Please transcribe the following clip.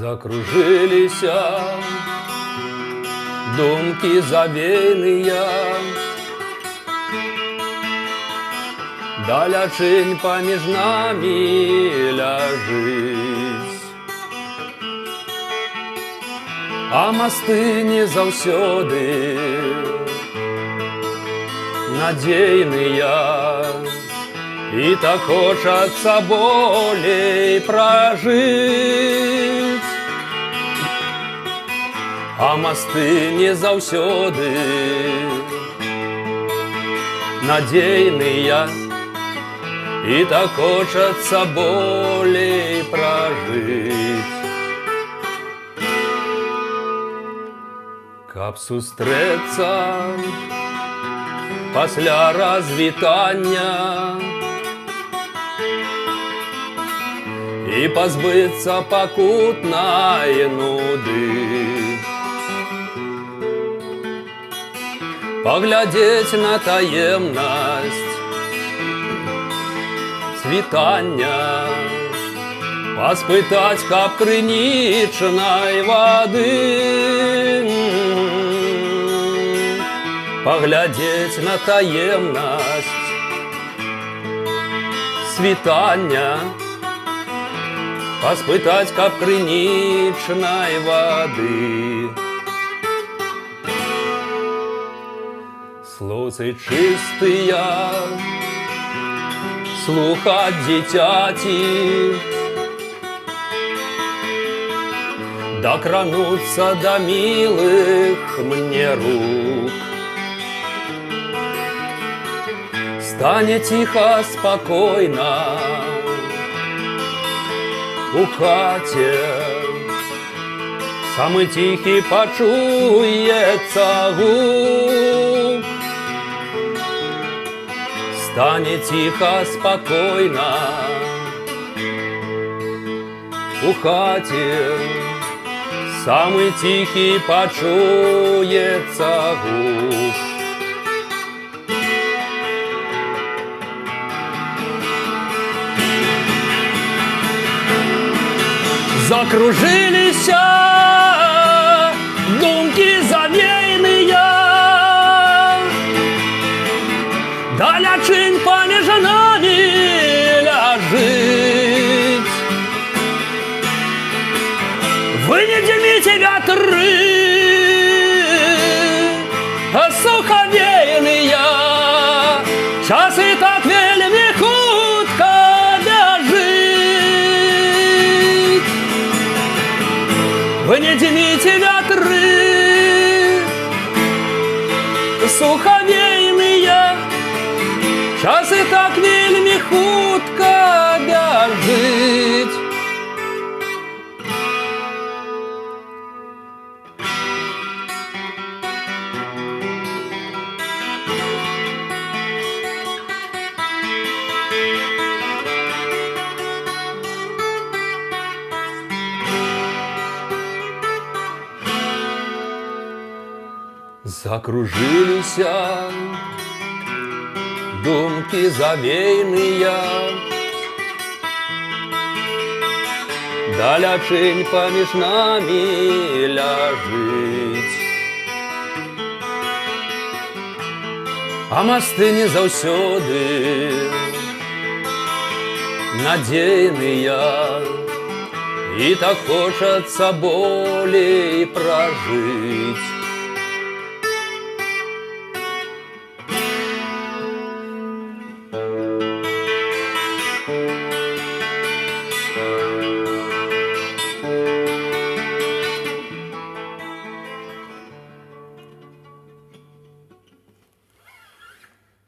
Закружиліся думкі завейныя, далячынь паміж намі ляжыць, а масты не заўсёды надзейныя, і так хочацца болей пражыць, а масты не заўсёды надзейныя, і так хочацца болей пражыць. Каб сустрэцца пасля развітання і пазбыцца пакутнай нуды, паглядзець на таемнасць світання, паспытаць, каб крынічнай вады, паглядзець на таемнасць світання, паспытаць, каб крынічнай вады. Слоўцы чыстыя слухаць дзіцяці, дакрануцца да мілых мне рук. Стане ціха, спакойна у хаце, самы ціхі пачуецца гук. Стане ціха, спакойна у хаце, самы ціхі пачуецца гук. Закружиліся думкі завейныя, далячынь паміж намі ляжыць. Вы не дзьміце вятры сухавейныя, часы так вельмі хутка бяжыць. Вы не дзьміце вятры сухавейныя, часы так вельмі хутка бяжыць. Закружиліся думкі завейныя, далячынь паміж намі ляжыць, а масты не заўсёды надзейныя, і так хочацца болей пражыць.